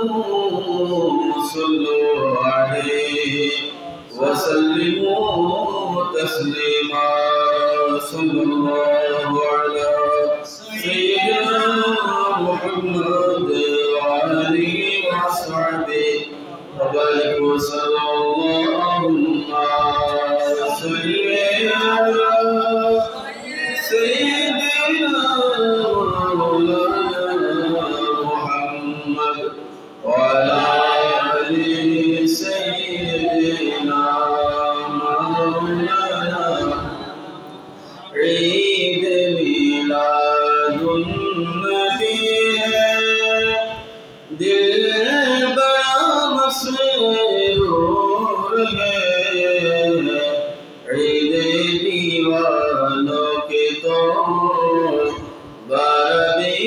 آمنوا صلوا عليه وسلموا تسليما صلى الله على سيدنا محمد وآله وصحبه وبارك وسلم اللهم صل على سيدنا مولانا محمد وعلى آل سيدنا مولانا عيد ميلاد النبي दिल बड़ा मसरूर है ईद दीवानों के तो बारबी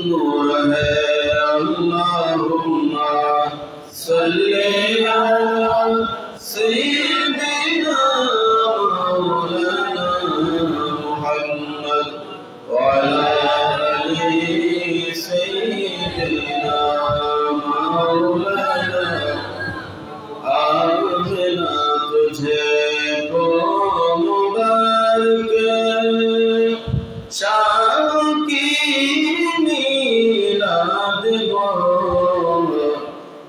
नूर है अल्लाहुम्मा सल्ली अला सय्यिदिना मौलाना मुहम्मद व अला आलि सय्यिदिना मौलाना आजना तुझे को मुबारक शाम की मीलाद हो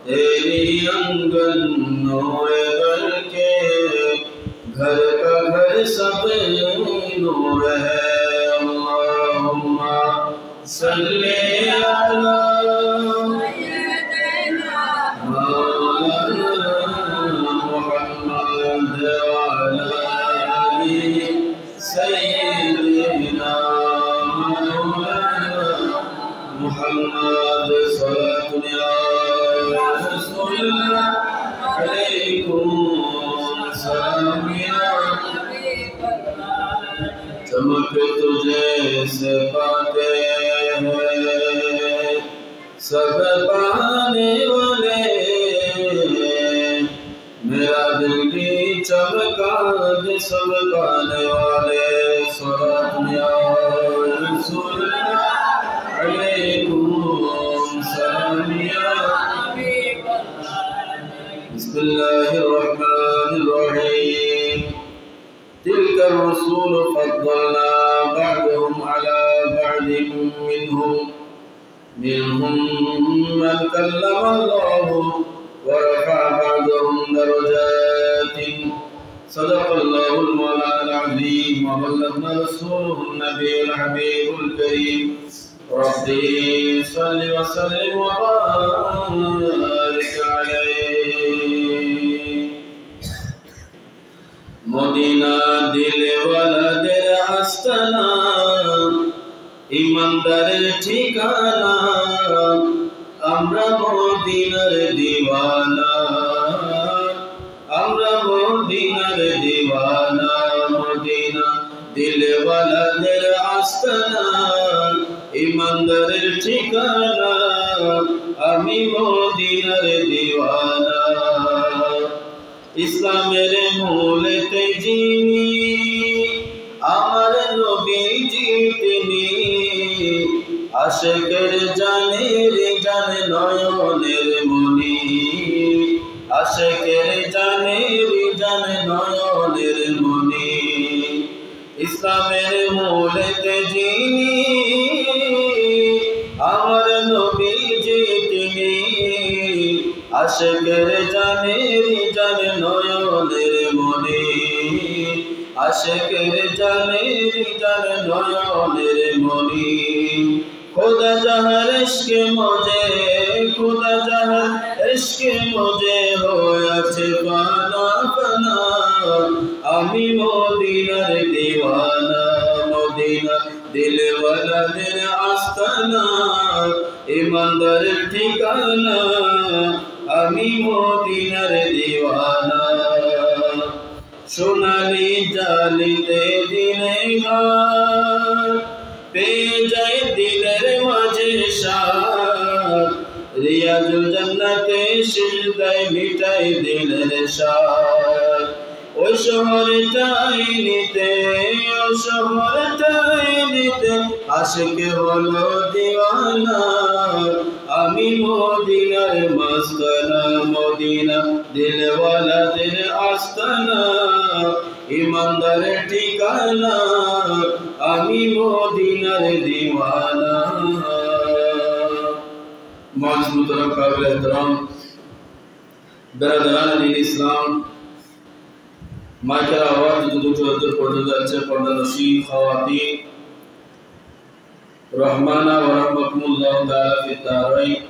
तेरी आंगनों घर के घर का घर सब नूर है अल्लाहुम्मा सल्ली अला محمد صلاة يا رسول الله عليكم سلام يا चमक तुझे से पाते हैं सब पाने वाले मेरा दिल की चमका सब पाने वाले सलात या रसूल بسم الله الرحمن الرحيم تلك الرسول فضلنا بعضهم على بعض منهم من كلم الله ورفع بعضهم درجات صدق الله المولى العظيم وبلغنا رسوله النبي الحبيب الكريم ربي صل وسلم وبارك عليه مدينة दिल वाला दिल आस्ताना ईमानदारेर ठिकाना আমরা মদিনার দিওয়ানা আমরা মদিনার দিওয়ানা মদিনা दिल वाला दिल आस्ताना ईमानदारेर ठिकाना आमी मदिनार दीवाना इस्लामेर मूलेते जिनी आमार नबीजी तिनी आशिकेर जानेर जान नयनेर मणि आशिकेर जानेर जान नयनेर मणि इस्लामेर मूलेते जिनी आमार नबीजी तिनी आशिकेर जानेर जान नयनेर मणि आशिकेर जानेर जान नयनेर मणि खुदा जहर इश्क़े मुझे खुदा जहर इश्क़े मुझे होयाছে पाना पाना आमी मदिनार दीवाना मदिना दिल वाला दिल आस्ताना ईमानदारेर ठिकाना आमी मदिनार दीवाना सोनाली जालिते दिने পেয়ে যায় দিলের মাঝে সাথ রিয়াজুল জান্নাতে সিজদায় মিটাই দিলের সাথ ওই শহরটাই নিতে ওই শহরটাই নিতে আশিক হলো দিওয়ানা মদিনার মাস্তানা, মদিনা দিলওয়ালাদের আস্তানা, ইমানদারের ঠিকানা, আমি মদিনার দিওয়ানা। মঞ্চ মুহতারাম কাবিল এহতরাম বেরাদারান দ্বীন ইসলাম, মাইকের আওয়াজ যতদূর পর্যন্ত যাচ্ছে, পর্দানশী খাওয়াতিন রহমানা ওয়া রাহমাকুমুল্লাহ তাআলা ফি দারাইন,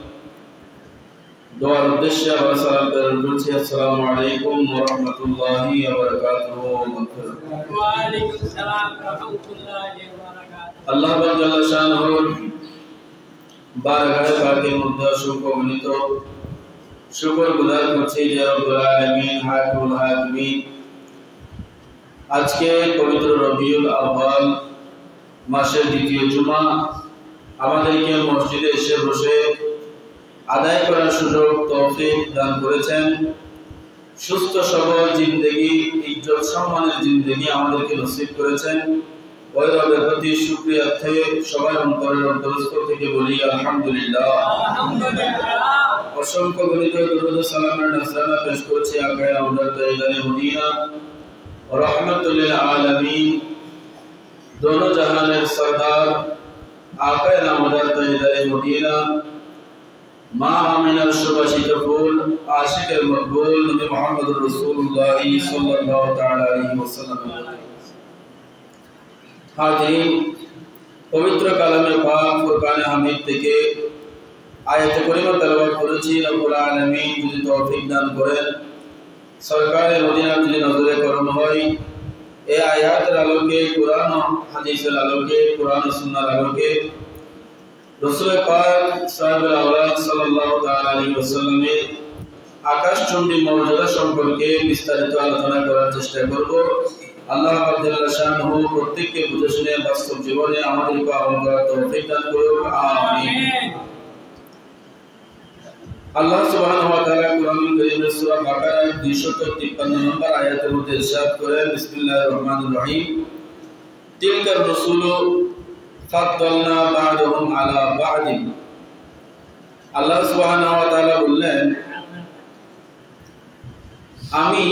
দোয়ার উদ্দেশ্যে আমরা সালাম প্রেরণ করছি। আসসালামু আলাইকুম ওয়া রাহমাতুল্লাহি ওয়া বারাকাতুহু। ওয়া আলাইকুম আসসালাম ওয়া রাহমাতুল্লাহি ওয়া বারাকাতুহু। আল্লাহ জাল্লা শানুহুর বারগাহে পাকের মধ্যে অসংখ্য গণিত শুকর গুজার করছি যে রব্বুল আলামিন হাকিমুল হাকিমিন আজকে পবিত্র রবিউল আউয়াল মাসের দ্বিতীয় জুমা আমাদেরকে মসজিদে এসে বসে আদায় করার সুযোগ তৌফিক দান করেছেন। সুস্থ সবল জিন্দেগি, ইজ্জত সম্মানের জিন্দেগি আমাদেরকে নসিব করেছেন। ওই রবের প্রতি শুকরিয়া থেকে সবাই অন্তরের অন্তরস্থ থেকে বলি আলহামদুলিল্লাহ। অসংখ্য গণিত দরুদ ও সালামের নজরানা পেশ করছি আকায়ে আমদার তাইদারে মদিনা रहमतुल लिल आलमीन, दोनों जहानेर सरदार आकाए नामदार ताजदार मदीना, माँ आमिनार सुबासित फूल, आशिकेर मकबूल नबी मुहम्मदुर रसूलुल्लाह सल्लल्लाहु ताआला अलैहि वसल्लम। हाज़रीन, पवित्र कलामे पाक फुरकाने हमीद থেকে আয়াতে কারিমা তেলাওয়াত করেছি। রব্বুল আলামিন যদি তৌফিক দান করেন, সরকারে মদিনা যদি নজরে করম হয়, এই আয়াতের আলোকে, কুরআন ও হাদিসের আলোকে, কুরআন ও সুন্নাহর আলোকে রাসূল পাক সাল্লাল্লাহু আলাইহি সাল্লাল্লাহু তাআলা আলাইহি ওয়াসাল্লামের আকাশচুম্বী মর্যাদা সম্পর্কে বিস্তারিত আলোচনা করার চেষ্টা করব। আল্লাহ জাল্লা শানুহু প্রত্যেককে বুঝে শুনে বাস্তব জীবনে আমাদেরকে আমল করার তৌফিক দান করুন, আমিন। আল্লাহ সুবহানাহু ওয়া তাআলা কুরআনুল কারীমের সূরা বাকারার 253 নম্বর আয়াতের মধ্যে ইরশাদ করেন, বিসমিল্লাহির রহমানির রহিম, তিলকার রাসূলু ফাদ্দালনা বা'দাহুম আলা বা'দিন। আল্লাহ সুবহানাহু ওয়া তাআলা বললেন, আমি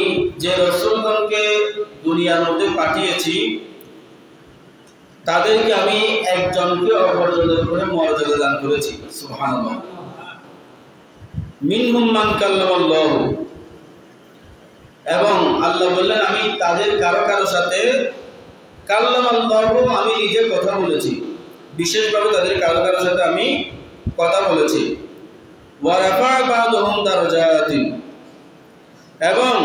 যে রাসূলগণকে দুনিয়ার মধ্যে পাঠিয়েছি তাদেরকে আমি একজনকে অপরজনের উপরে মর্যাদা দান করেছি। সুবহানাল্লাহ। মিনহুম মান কাল্লামাল্লাহ, এবং আল্লাহ বললেন আমি তাদের কারো কারো সাথে কাল্লামাল্লাহ, আমি নিজে কথা বলেছি, বিশেষভাবে তাদের কারো কারো সাথে আমি কথা বলেছি। ওয়া রাফা বা'দুহুম দারাজাতিন, এবং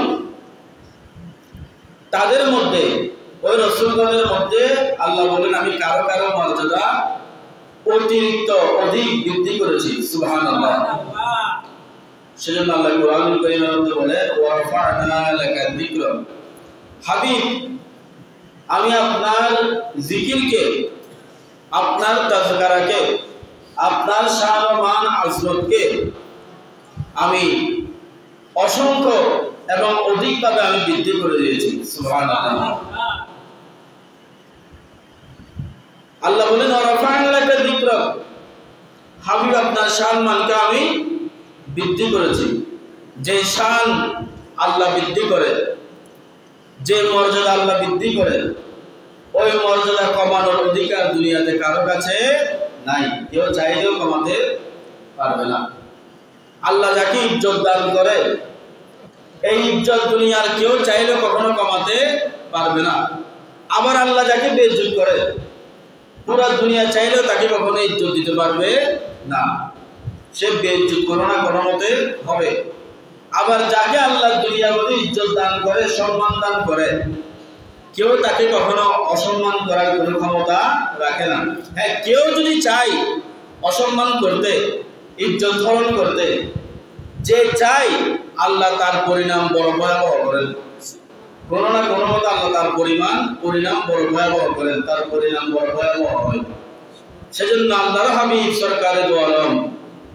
তাদের মধ্যে ওই রাসূলগণের মধ্যে আল্লাহ বলেন আমি কারো কারো মর্যাদা অতিরিক্ত অধিক বৃদ্ধি করেছি। সুবহানাল্লাহ। সেজন্য আল্লাহ কুরআনুল কারীমের মধ্যে বলে, ওয়া রাফা'না লাকা যিকরা, হাবিব আমি আপনার জিকিরকে, আপনার তাজকিরাকে, আপনার শান ও মান আযমতকে আমি অসংখ্য এবং অধিকভাবে আমি বৃদ্ধি করে দিয়েছি। সুবহানাল্লাহ। আল্লাহ বলেন, ওয়া রাফা'না লাকা যিকরা, হাবিব আপনার শান মানকে আমি বৃদ্ধি করেছি। যে শান আল্লাহ বৃদ্ধি করে, যে মর্যাদা আল্লাহ বৃদ্ধি করে, ওই মর্যাদা কমানোর অধিকার দুনিয়াতে কারো কাছে নাই, কেউ চাইলেও কমাতে পারবে না। আল্লাহ যাকে ইজ্জত দান করে, এই ইজ্জত দুনিয়ার কেউ চাইলেও কখনো কমাতে পারবে না। আবার আল্লাহ যাকে বেইজ্জত করে, পুরা দুনিয়া চাইলেও তাকে কখনো ইজ্জত দিতে পারবে না, সে বেইজ্জত কোনো না কোনো মতে হবে। আবার যাকে আল্লাহ দুনিয়ার মধ্যে ইজ্জত দান করে, সম্মান দান করে, কেউ তাকে কখনো অসম্মান করার কোনো ক্ষমতা রাখে না। হ্যাঁ, কেউ যদি চায় অসম্মান করতে, ইজ্জত হরণ করতে, যে চাই আল্লাহ তার পরিণাম বড় ভয়াবহ করেন। কোনো না কোনো মতে আল্লাহ তার পরিণাম বড় ভয়াবহ করেন, তার পরিণাম বড় ভয়াবহ হয়। সেজন্য আল্লাহর হাবিব সরকারে দো আলম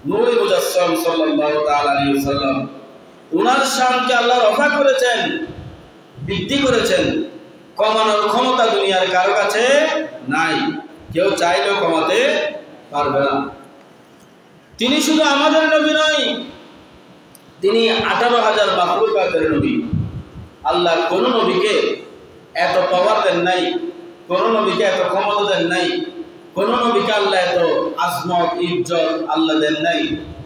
নূরে মুজাসসাম সাল্লাল্লাহু তাআলা আলাইহি ওয়াসাল্লাম, উনার শানকে আল্লাহ রফা করেছেন, বৃদ্ধি করেছেন। কমানোর ক্ষমতা দুনিয়ার কারো কাছে নাই, কেউ চাইলেও কমাতে পারবে না। তিনি শুধু আমাদের নবী নয়, তিনি 18,000 মাখলুকাতের নবী। আল্লাহ কোন নবীকে এত পাওয়ার দেন নাই, কোন নবীকে এত ক্ষমতা দেন নাই, কোন নবীকে আল্লাহ এত আজমত ইজ্জত আল্লাহ দেন নাই।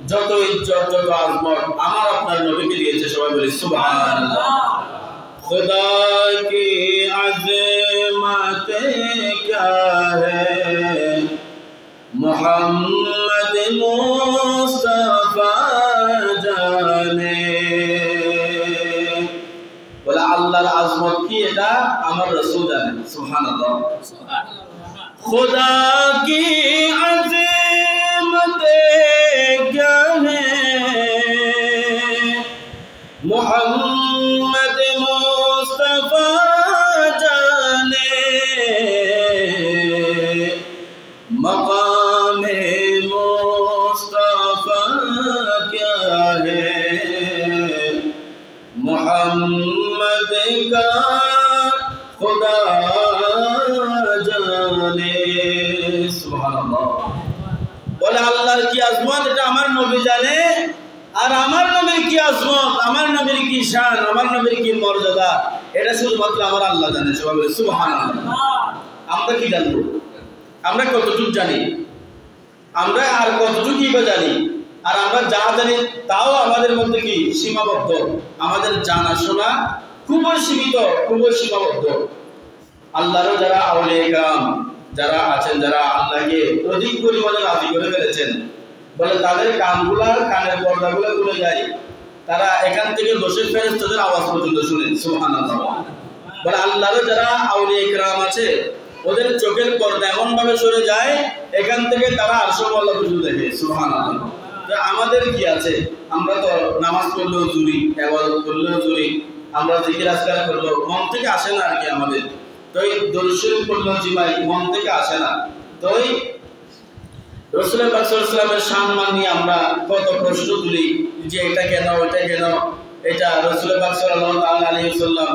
যত ইজ্জত যত আজমত আমার আপনার নবীকে দিয়েছে। সবাই বলি সুবহানাল্লাহ। खुदा की अज़मतें क्या है, मोहम्मद मुस्तफा जाने। बोला अल्लाहर आज़मत की এটা আমার রাসূল জানে। সুবহানাল্লাহ। खुदा की अज़मतें क्या है, मोहम्मद मुस्तफा जाने। मकाम मुस्तफा क्या है, मोहम्मद का खुदा जाने। सुभानाल्लाह। बोले আল্লাহর কি আজমত এটা আমার নবী জানে, আর আমার নবীর কি আজমত, আমার নবীর কি শান, আমার নবীর কি মর্যাদা এটা শুধুমাত্র আমার আল্লাহ জানে। সবাই বলে সুবহানাল্লাহ। আমরা কি জানবো? আমরা কতটুকু জানি? আমরা আর কতটুকুই বা জানি? আর আমরা যা জানি তাও আমাদের মধ্যে কি সীমাবদ্ধ। আমাদের জানাশোনা খুবই সীমিত, খুবই সীমাবদ্ধ। আল্লাহর যারা আউলিয়া کرام যারা আছেন, যারা আল্লাহকে অধিক পরিমাণে রাজি করে ফেলেছেন, বলে তাদের কানের পর্দাগুলো খুলে যায়, তারা এখান থেকে বসে ফেরেশতাদের আওয়াজ পর্যন্ত শুনেন। সুবহানাল্লাহ। বলে আল্লাহর যারা আউলিয়া کرام আছে ওদের চোখের পর্দা এমন ভাবে সরে যায় এখান থেকে তারা আরশের আল্লাহ পর্যন্ত দেখে। সুবহানাল্লাহ। আমাদের কি আছে? আমরা তো নামাজ পড়লেও জুরি, ইবাদত করলেও জুরি, আমরা জিকির আজকার করলেও মন থেকে আসে না আর কি আমাদের। তো এই দরুদ শরীফ পড়লেও জিমাই মন থেকে আসে না। তো এই রাসূল পাক সাল্লাল্লাহু আলাইহি ওয়াসাল্লামের সম্মান নিয়ে আমরা কত প্রশ্ন তুলি যে এটা কেন, ওটা কেন। এটা রাসূল পাক সাল্লাল্লাহু আলাইহি ওয়াসাল্লাম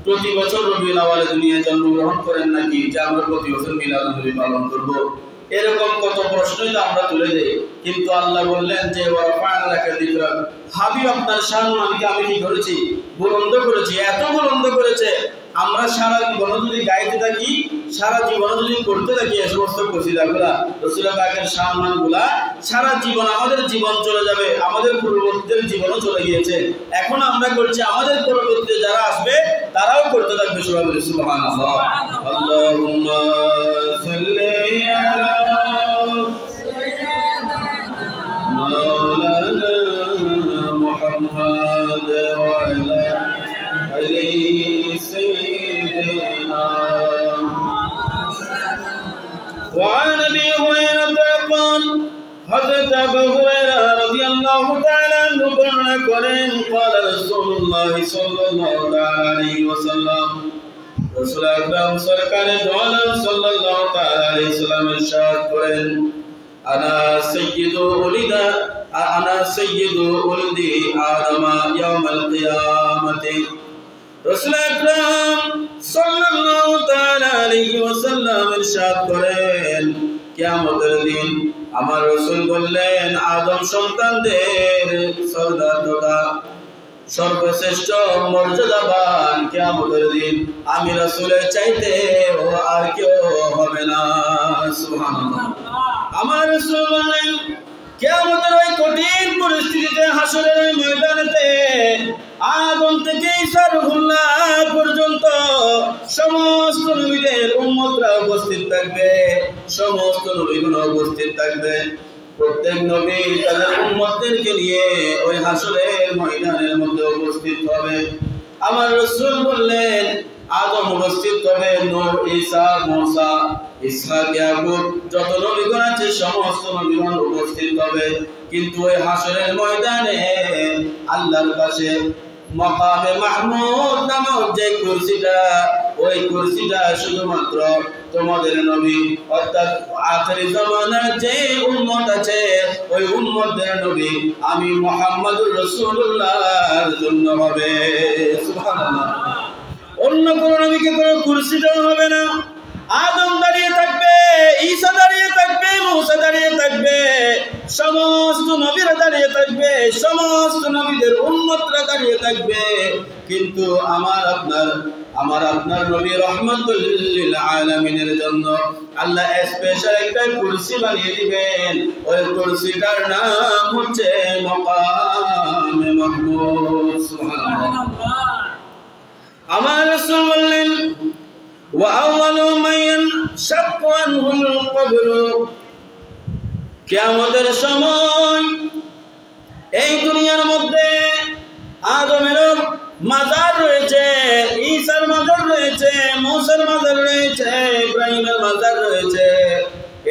প্রতি বছর রবিউল আউয়ালে দুনিয়ায় জন্মগ্রহণ করেন নাকি যে আমরা প্রতি বছর মিলাদুন নবী পালন করব? এরকম কত প্রশ্নই তো আমরা তুলে দেই। কিন্তু আল্লাহ বললেন যে ওয়ারাফা'না লাকা যিকরাক, হাবিব আপনার সম্মানকে আমি কি করেছি? বুলন্দ করেছি। এত বুলন্দ করেছে আমরা সারা জীবন যদি গাইতে থাকি, সারা জীবন যদি করতে থাকি এই সমস্ত কসিদাগুলা, রাসূল পাকের সম্মানগুলা, সারা জীবন আমাদের জীবন চলে যাবে, আমাদের পূর্ববর্তীদের জীবনও চলে গিয়েছে। এখন আমরা করছি, আমাদের পরবর্তীতে যারা আসবে তারাও করতে থাকবে। সবাই বলি সুবহানাল্লাহ। আল্লাহুম্মা সাল্লি আলা মাওলানা মুহাম্মাদ ওয়া আলা আলি سيدنا وعن ابي هريره قال حضرت ابو هريره رضي الله تعالى عنه বর্ণনা করেন قال رسول الله صلى الله عليه وسلم, রাসূল আকরাম সরকারে দো আলম সাল্লাল্লাহু তাআলা আলাইহি সাল্লাম ইরশাদ করেন আনা সাইয়্যিদু উলদি আদম ইয়াউমাল কিয়ামাতি। রাসূল আকরাম সাল্লাল্লাহু তাআলা আলাইহি ওয়াসাল্লাম ইরশাদ করেন কিয়ামতের দিন আমার রাসূল বললেন আদম সন্তানদের সরদার তথা সর্বশ্রেষ্ঠ মর্যাদাবান কিয়ামতের দিন আমি রাসূলের চাইতে ও আর কেউ হবে না। সুবহানাল্লাহ। আমার রাসূল বলেন কিয়ামতের ওই কঠিন পরিস্থিতিতে, হাসরের ওই ময়দানেতে আদম থেকে ঈসা রূহুল্লাহ পর্যন্ত সমস্ত নবীদের উম্মতরা উপস্থিত থাকবে, সমস্ত নবীগণ উপস্থিত থাকবে। প্রত্যেক নবী তাদের উম্মতদেরকে নিয়ে ওই হাসরের ময়দানের মধ্যে উপস্থিত হবে। আমার রাসূল বললেন আদম উপস্থিত হবে, নূহ, ঈসা, মুসা, ইসহাক, ইয়াকুব, যত নবীগণ আছে সমস্ত নবীগণ উপস্থিত হবে। কিন্তু ওই হাসরের ময়দানে আল্লাহর কাছে মাকামে মাহমুদ নামক যে কুরসিটা, ওই কুরসিটা শুধুমাত্র তোমাদের নবী অর্থাৎ আখিরি জামানার যে উম্মত আছে ওই উম্মতের নবী আমি মুহাম্মদুর রাসূলুল্লাহর জন্য হবে। সুবহানাল্লাহ। অন্য কোন নবীকে কোন কুরসি দেওয়া হবে না। আদম দাঁড়িয়ে থাকবে, ঈসা দাঁড়িয়ে থাকবে, মুসা দাঁড়িয়ে থাকবে, সমস্ত নবীরা দাঁড়িয়ে থাকবে, সমস্ত নবীদের উম্মতরা দাঁড়িয়ে থাকবে, কিন্তু আমার আপনার নবী রাহমাতুল লিল আলামিনের জন্য আল্লাহ স্পেশাল একটা কুরসি বানিয়ে দিবেন। ওই কুরসিটার নাম হচ্ছে মাকামে মাহমুদ। সুবহানাল্লাহ। আমার রাসূল বললেন, ওয়া আউয়ালু মান ইয়ানশাক্কু আনহুল কবর, কিয়ামতের সময় এই দুনিয়ার মধ্যে আদমের মাজার রয়েছে, ঈসার মাজার রয়েছে, মুসার মাজার রয়েছে, ইব্রাহিমের মাজার রয়েছে,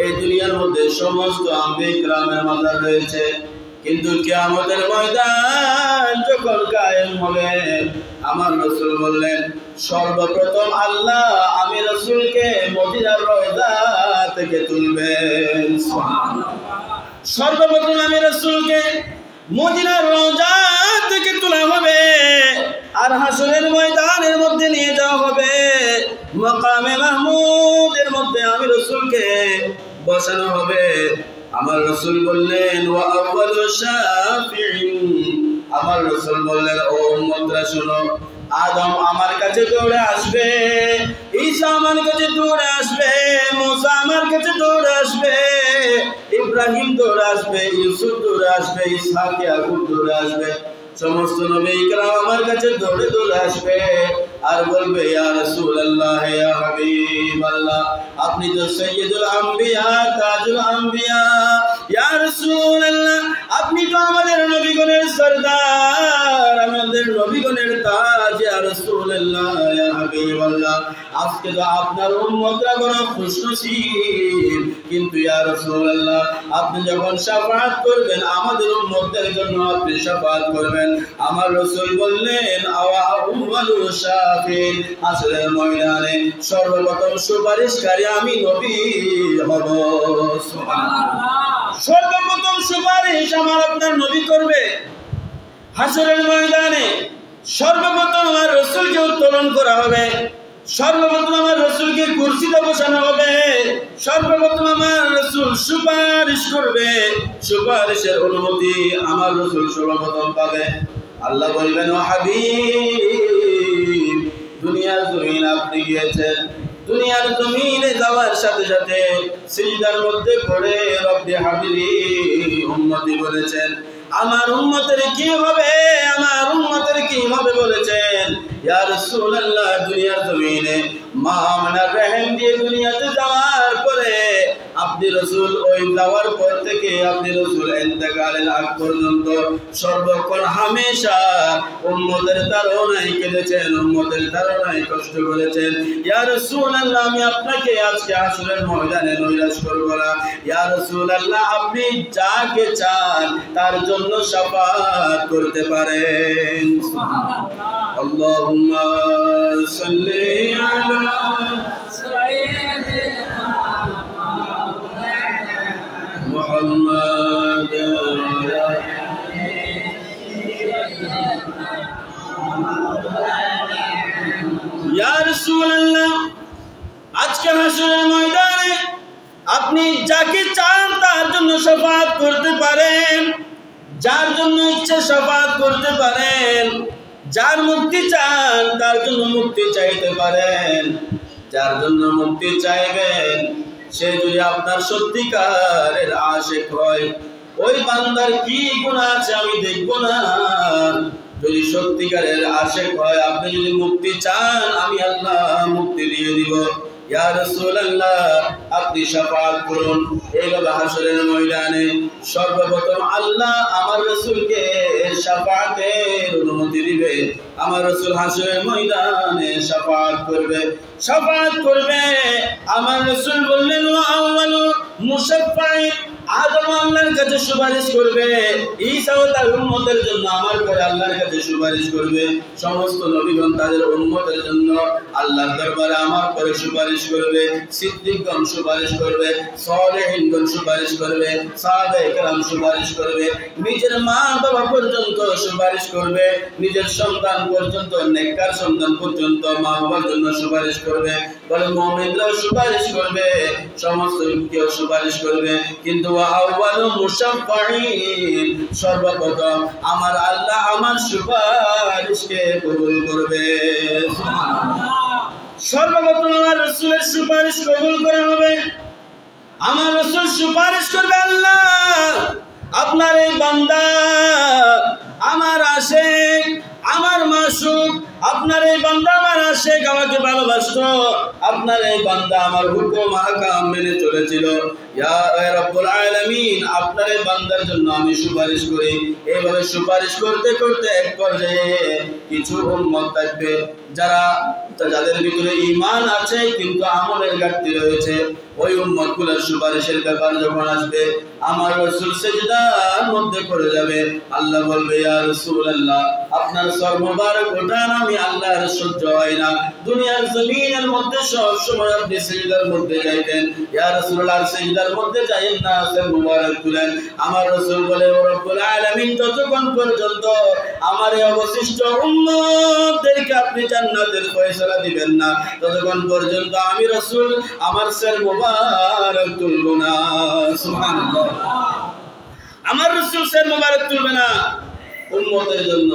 এই দুনিয়ার মধ্যে সমস্ত আম্বিয়া কিরামের মাজার রয়েছে। কিন্তু কিয়ামতের ময়দান যখন কায়েম হবে, আমার রাসূল বললেন, সর্বপ্রথম আল্লাহ আমি রাসূলকে মদিনার রওজা থেকে তুলবেন। সুবহানাল্লাহ। সর্বপ্রথম আমি রাসূলকে মদিনার রওজা থেকে তোলা হবে, আর হাসরের ময়দানের মধ্যে নিয়ে যাওয়া হবে, মাকামে মাহমুদের মধ্যে আমি রাসূলকে বসানো হবে। আমার রাসূল বললেন, ওয়া আউয়ালু শাফিঈন, আমার রাসূল বললেন, ও উম্মতরা শোনো, আদম আমার কাছে দৌড়ে আসবে, ঈসা আমার কাছে দৌড়ে আসবে, মুসা আমার কাছে দৌড়ে আসবে, ইব্রাহিম দৌড়ে আসবে, ইউসুফ দৌড়ে আসবে, ইসহাক ইয়াকুব দৌড়ে আসবে, সমস্ত নবী کرام আমার কাছে দৌড়ে দৌড়ে আসবে আর বলবে, ইয়া রাসূলুল্লাহ, ইয়া হাবিবাল্লাহ, আপনি তো সাইয়্যিদুল আম্বিয়া, তাজুল আম্বিয়া, ইয়া রাসূলুল্লাহ, আপনি তো আমাদের নবীগণের সরদার, আমাদের নবীগণের তাজ, ইয়া রাসূলুল্লাহ, ইয়া হাবিবাল্লাহ, আজকে তো আপনার উম্মতরা বড় খুশনসিব, কিন্তু ইয়া রাসূলুল্লাহ, আপনি যখন শাফাআত করবেন আমাদের উম্মতদের জন্য আপনি শাফাআত করবেন। আমার রাসূল বললেন, আওয়া আউয়ালু শাফিন, আসরের ময়দানে সর্বপ্রথম সুপারিশকারী আমি নবী হব। সুবহানাল্লাহ। সর্বপ্রথম সুপারিশ আমার আপনার নবী করবে হাসরের ময়দানে। সর্বপ্রথম আমার রাসূলকে উত্তোলন করা হবে, সর্বপ্রথম আমার রাসূলকে কুরসিতে বসানো হবে, সর্বপ্রথম আমার রাসূল সুপারিশ করবে, সুপারিশের অনুমতি আমার রাসূল সর্বপ্রথম পাবে। আল্লাহ বলবেন, ও হাবিব, দুনিয়ার জমিন আপনি গিয়েছেন, দুনিয়ার জমিনে যাওয়ার সাথে সাথে সিজদার মধ্যে পড়ে রব্বি হাবিলি উম্মতি বলেছেন, আমার উম্মতের কি হবে, আমার উম্মতের কি হবে বলেছেন। ইয়া রাসূলুল্লাহ, দুনিয়ার জমিনে মা আমিনার রহম দিয়ে দুনিয়াতে যাওয়ার পরে আপনি রাসূল ওই যাওয়ার পর থেকে আপনি রাসূল ইন্তেকালের আগ পর্যন্ত সর্বক্ষণ হামেশা উম্মতের তাড়নায় কেঁদেছেন, উম্মতের তাড়নায় কষ্ট করেছেন। ইয়া রাসূলুল্লাহ, আমি আপনাকে আজকে হাসরের ময়দানে নৈরাশ করব না। ইয়া রাসূলুল্লাহ, আপনি যাকে চান তার জন্য শাফাআত করতে পারেন। সুবহানাল্লাহ। আল্লাহুম্মা সাল্লি আলা সাইয়্যিদিনা মুহাম্মাদ। ইয়া রাসূলুল্লাহ, আজকে হাসরের ময়দানে আপনি যাকে চান তার জন্য শাফাআত করতে পারেন, যার জন্য ইচ্ছে শাফাআত করতে পারেন, যার মুক্তি চান তার জন্য মুক্তি চাইতে পারেন, যার জন্য মুক্তি চাইবেন সে যদি আপনার সত্যিকারের আশিক হয়, ওই বান্দার কি গুনাহ আছে আমি দেখব না, যদি সত্যিকারের আশিক হয়, আপনি যদি মুক্তি চান আমি আল্লাহ মুক্তি দিয়ে দিব। ইয়া রাসূলুল্লাহ, আপনি শাফাআত করুন। এইভাবে হাসরের ময়দানে সর্বপ্রথম আল্লাহ আমার রাসূলকে শাফাআতের অনুমতি দিবে। আমার রাসূল হাসরের ময়দানে শাফাআত করবে, শাফাআত করবে। আমার রাসূল বললেন, ওয়া আউয়ালু মুশাফফাইন, আদম আল্লাহর কাছে সুপারিশ করবে, ঈসাও তার উম্মতের জন্য আমার পরে আল্লাহর কাছে সুপারিশ করবে, সমস্ত নবীগণ তাদের উম্মতের জন্য আল্লাহর দরবারে আমার পরে সুপারিশ করবে, সিদ্দিকগণ সুপারিশ করবে, সালেহীনগণ সুপারিশ করবে, সাহাবায়ে কেরাম সুপারিশ করবে, নিজের মা বাবা পর্যন্ত সুপারিশ করবে, নিজের সন্তান পর্যন্ত, নেককার সন্তান পর্যন্ত মা বাবার জন্য সুপারিশ করবে, বলে মুমিনরাও সুপারিশ করবে, সমস্ত কেউ সুপারিশ করবে। কিন্তু আউয়ালু মুশাফফিন, সর্বপ্রথম আমার আল্লাহ আমার সুপারিশকে কবুল করবে। সর্বপ্রথম আমার রাসূলের সুপারিশ কবুল করা হবে। আমার রাসূল সুপারিশ করবে, আল্লাহ আপনার এই বান্দা আমার আশিক, আমার মাসুক, আপনার এই বান্দা আমার আশিক, আমাকে ভালোবাসতো, আপনার এই বান্দা আমার হুকুম আহকাম মেনে চলেছিল, ইয়া রাব্বুল আলামিন আপনার এই বান্দার জন্য আমি সুপারিশ করি। এইভাবে সুপারিশ করতে করতে এক পর্যায়ে কিছু উম্মত থাকবে যাদের ভিতরে ঈমান আছে কিন্তু আমলের ঘাটতি রয়েছে, ওই উম্মতগুলোর সুপারিশের ব্যাপার যখন আসবে আমার রাসূল সিজদার মধ্যে পড়ে যাবে। আল্লাহ বলবে, ইয়া রাসূলুল্লাহ আপনার সর মোবারক ওঠান আমি আল্লাহর সহ্য হয় না, দুনিয়ার জমিনের মধ্যে সব সময় আপনি সিজদার মধ্যে যাইতেন, ইয়া রাসূলুল্লাহ সিজদার মধ্যে যাইেন না, সর মোবারক তুলেন। আমার রাসূল বলে, ও রব্বুল আলামিন যতক্ষণ পর্যন্ত আমার এই অবশিষ্ট উম্মতদেরকে আপনি জান্নাতের ফয়সালা দিবেন না, ততক্ষণ পর্যন্ত আমি রাসূল আমার সর মোবারক তুলব না। সুবহানাল্লাহ, আমার রাসূল সর মোবারক তুলবে না উম্মতের জন্য।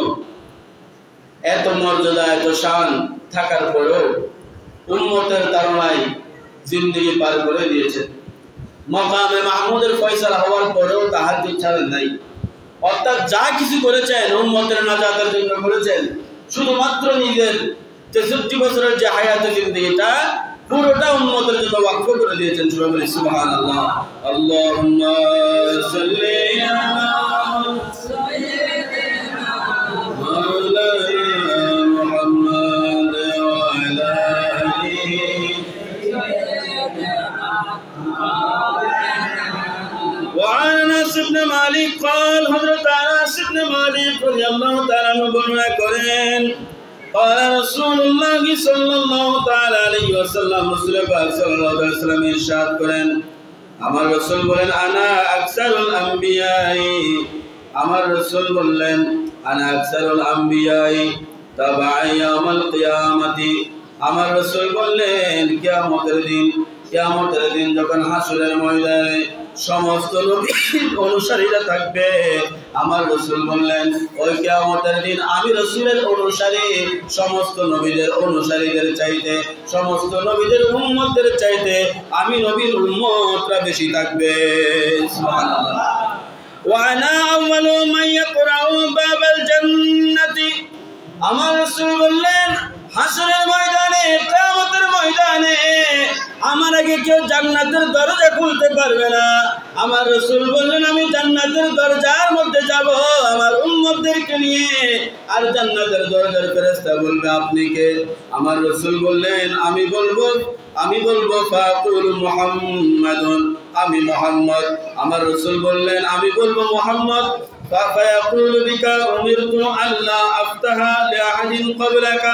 এত মর্যাদা এত শান থাকার পরেও উম্মতের তাড়নায় জিন্দেগি পার করে দিয়েছেন। মাকামে মাহমুদের ফয়সালা হওয়ার পরেও তাহাজ্জুদ ছাড়েন নাই, অর্থাৎ যা কিছু করেছেন উম্মতের নাজাতের জন্য করেছেন। শুধুমাত্র নিজের 63 বছরের যে হায়াতে জিন্দেগিটা পুরোটা উম্মতের জন্য ওয়াকফ করে দিয়েছেন। সুবহানাল্লাহ, আল্লাহুম্মা সাল্লি আলা ابن مالك قال حضرت انس بن مالك رضي الله تعالى عنه বর্ণনা করেন قال رسول الله صلى الله تعالى عليه وسلم রাসূল পাক সাল্লাল্লাহু আলাইহি ওয়াসাল্লাম ইরশাদ করেন, আমার রাসূল বলেন আনা আকসারুল আম্বিয়াই, আমার রাসূল বললেন আনা আকসারুল আম্বিয়াই তাবা'আ ইয়াউমাল কিয়ামাতি, আমার রাসূল বললেন কিয়ামতের দিন যখন হাসরের ময়দানে সমস্ত নবীর অনুসারীরা থাকবে, আমার রাসূল বললেন ওই কিয়ামতের দিন আমি রাসূলের অনুসারী সমস্ত নবীদের অনুসারীদের চাইতে, সমস্ত নবীদের উম্মতদের চাইতে আমি নবীর উম্মতরা বেশি থাকবে। সুবহানাল্লাহ। ওয়া আনা আউয়ালু মান ইয়াকরাউ বাবাল জান্নাতি, আমার রাসূল বললেন হাসরের ময়দানে, কিয়ামতের ময়দানে আমার আগে কেউ জান্নাতের দরজা খুলতে পারবে না। আমার রাসূল বললেন আমি জান্নাতের দরজার মধ্যে যাব আমার উম্মতদেরকে নিয়ে, আর জান্নাতের দরজার ফেরেশতা বলবে আপনি কে? আমার রাসূল বললেন আমি বলবো ফাকুল মুহাম্মাদুন, আমি মুহাম্মদ। আমার রাসূল বললেন আমি বলবো মুহাম্মদ। فيقول بك أمرت ألا أفتح لأحد قبلك,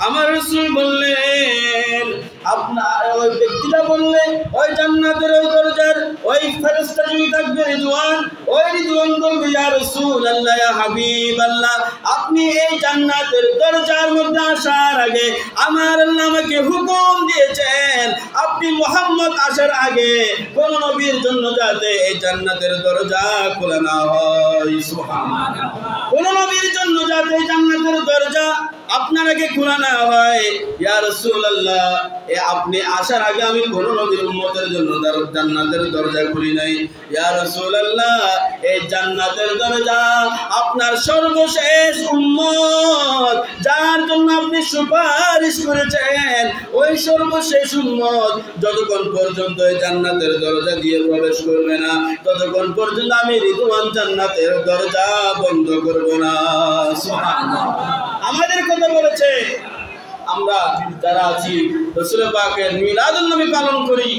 আমার রাসূল বললেন আপনার ওই ব্যক্তিটা বললেন ওই জান্নাতের ওই দরজার ওই ফেরেশতা যিনি থাকবে রিদওয়ান, ওই রিদওয়ান বলবে ইয়া রাসূলুল্লাহ ইয়া হাবিবাল্লাহ আপনি এই জান্নাতের দরজার মধ্যে আসার আগে আমার আল্লাহ আমাকে হুকুম দিয়েছেন আপনি মুহাম্মদ আসার আগে কোন নবীর জন্য যাতে এই জান্নাতের দরজা খোলা না হয়। সুবহানাল্লাহ, কোন নবীর জন্য যাতে জান্নাতের দরজা আপনার আগে খোলা না হয়। ইয়া রাসূলুল্লাহ আপনি আসার আগে আমি কোন নবীর উম্মতের জন্য জান্নাতের দরজা খুলি নাই। ইয়া রাসূলুল্লাহ এই জান্নাতের দরজা আপনার সর্বশেষ উম্মত যার জন্য আপনি সুপারিশ করেছেন ওই সর্বশেষ উম্মত যতক্ষণ পর্যন্ত এই জান্নাতের দরজা দিয়ে প্রবেশ করবে না ততক্ষণ পর্যন্ত আমি রিদওয়ান জান্নাতের দরজা বন্ধ করব না। সুবহানাল্লাহ, আমাদের কথা বলেছে। আমরা যারা আছি রাসূল পাকের মিলাদুন নবী পালন করি,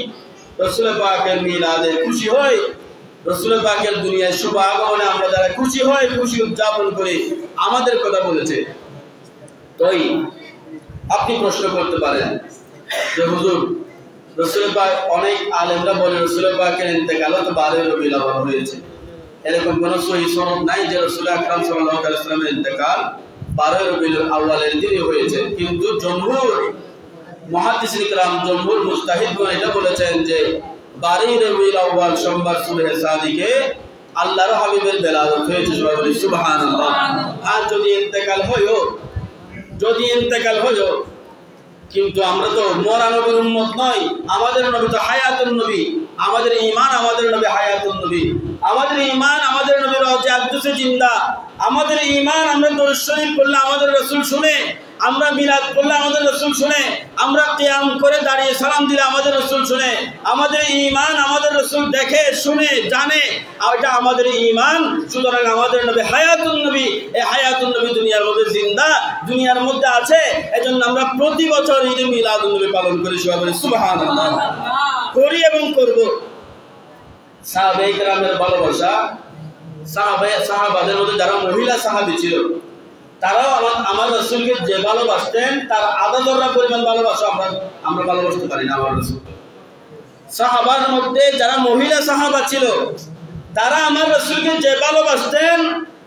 রাসূল পাকের মিলাদে খুশি হই, রাসূল পাকের দুনিয়ায় শুভ আগমনে আমরা যারা খুশি হই, খুশি উদযাপন করি, আমাদের কথা বলেছে। তাই আপনি প্রশ্ন করতে পারেন যে হুজুর, রাসূল পাক, অনেক আলেমরা বলে রাসূল পাকের ইন্তেকাল তো 12 রবিউল আউয়াল হয়েছে। এরকম কোন সহিহ সনদ নাই যে রাসূল আকরাম সাল্লাল্লাহু আলাইহি ওয়াসাল্লামের ইন্তেকাল 12 রবিউল আউয়ালের দিনে হয়েছে। কিন্তু জমহুর মুহাদ্দিসিন কিরাম, জমহুর মুজতাহিদগণ এটা বলেছেন যে 12 রবিউল আউয়াল সোমবার সুবহে সাদিকে আল্লাহর হাবিবের বেলাদত হয়েছে। সবাই বলি সুবহানাল্লাহ। আর যদি ইন্তেকাল হয়ও, কিন্তু আমরা তো মরা নবীর উম্মত নই। আমাদের নবী তো হায়াতুন নবী, আমাদের ঈমান আমাদের নবী হায়াতুন নবী, আমাদের ঈমান আমাদের নবীর রওজা আকদুসে জিন্দা, আমাদের ঈমান আমরা দরুদ শরীফ পড়লে আমাদের রাসূল শুনে, আমরা মিলাদ পড়লে আমাদের রাসূল শুনে, আমরা কিয়াম করে দাঁড়িয়ে সালাম দিলে আমাদের রাসূল শুনে। আমাদের ঈমান আমাদের রাসূল দেখে, শুনে, জানে, এটা আমাদের ঈমান। সুতরাং আমাদের নবী হায়াতুন নবী, এই হায়াতুন নবী দুনিয়ার মধ্যে জিন্দা, দুনিয়ার মধ্যে আছে। এজন্য আমরা প্রতি বছর ঈদে মিলাদুন নবী পালন করি। সবাই বলি সুবহানাল্লাহ। করি এবং করব। সাহাবায়ে কেরামের ভালোবাসা, সাহাবাদের মধ্যে যারা মহিলা সাহাবী ছিল, তারাও আমার রাসূলকে যে ভালোবাসতেন তার আধা জররা পরিমাণ ভালোবাসা আমরা ভালোবাসতে পারি না আমার রাসূল। সাহাবার মধ্যে যারা মহিলা সাহাবা ছিল, তারা আমার রাসূলকে যে ভালোবাসতেন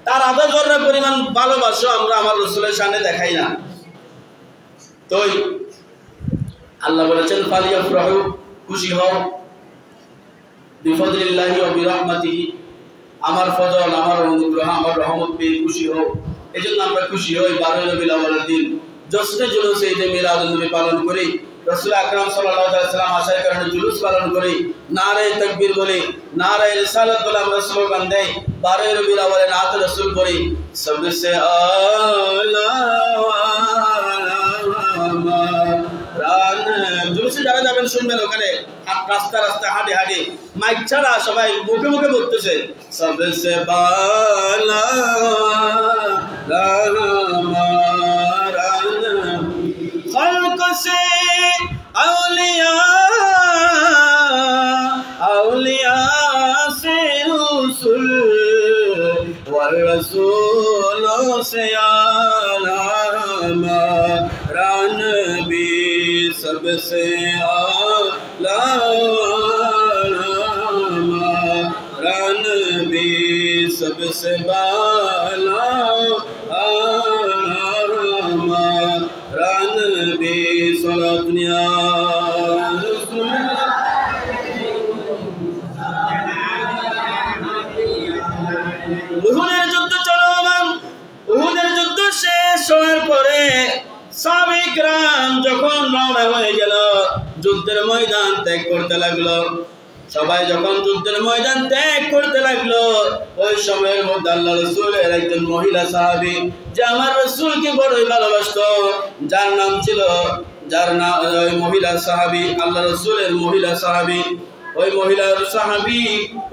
তার আধা জররা পরিমাণ ভালোবাসা আমরা আমার রাসূলের সামনে দেখাই না। তো আল্লাহ বলেছেন ফালিয়াফরাহু, খুশি হও, বিফদলিল্লাহি ওয়া বিরহমাতিহি, আমার ফজল, আমার অনুগ্রহ, আমার রহমত পেয়ে খুশি হও। এজন্য আমরা খুশি হই 12 রবিউল আউয়ালের দিন জশ্নে জুলুসে ঈদে মিলাদুন নবী পালন করি। রাসূল আকরাম সাল্লাল্লাহু আলাইহি ওয়াসাল্লাম আসার কারণে জুলুস পালন করি, নারায়ে তাকবীর বলি, নারায়ে রিসালাত বলে আমরা স্লোগান দেই, 12 রবিউল আউয়ালে নাত রাসূল পড়ি, সবসে আলা জুলুসে যারা যাবেন শুনবেন, ওখানে রাস্তা হাঁটে মাইক ছাড়া সবাই মুখে মুখে বলতেছে সবসে বালা खल्क से औलिया से रसूल व रसूलों से आला नबी सबसे आला नबी सबसे बाला উহুদের যুদ্ধ শেষ হওয়ার পরে সাহাবায়ে কিরাম যখন রওনা হয়ে গেল, যুদ্ধের ময়দান ত্যাগ করতে লাগলো। সবাই যখন যুদ্ধের ময়দান ত্যাগ করতে লাগলো, ওই সময়ের মধ্যে আল্লাহ রাসূলের একজন মহিলা সাহাবী, যে আমার রাসূলকে বড়ই ভালোবাসতো, যার নাম ওই মহিলা সাহাবী, আল্লাহ রাসূলের মহিলা সাহাবী, ওই মহিলার সাহাবী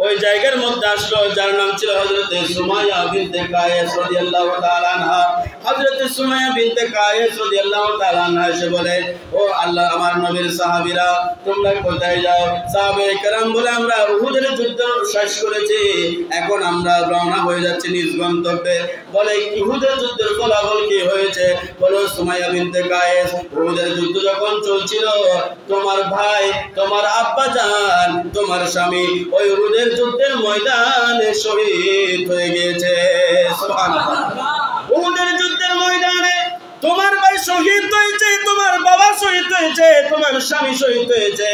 ওই জায়গার মধ্যে আসলো, যার নাম ছিল হযরতে সুমাইয়া বিনতে কায়েস রাদিয়াল্লাহু তাআলা আনহা। হযরতে সুমাইয়া বিনতে কায়েস রাদিয়াল্লাহু তাআলা আনহা এসে বলে, ও আল্লাহ, আমার নবীর সাহাবীরা, তোমরা কোথায় যাও? সাহাবায়ে কেরাম বলে, আমরা উহুদের যুদ্ধ শেষ করেছি, এখন আমরা রওনা হয়ে যাচ্ছি নিজ গন্তব্যে। বলে, উহুদের যুদ্ধের ফলাফল কি হয়েছে? বলো, সুমাইয়া বিনতে কায়েস, উহুদের যুদ্ধ যখন চলছিল, তোমার ভাই, তোমার আব্বা জান, তোমার স্বামী ওই উহুদের যুদ্ধের ময়দানে শহীদ হয়ে গিয়েছে। সুবহানাল্লাহ। উহুদের যুদ্ধের ময়দানে তোমার ভাই শহীদ হয়েছে, তোমার বাবা শহীদ হয়েছে, তোমার স্বামী শহীদ হয়েছে।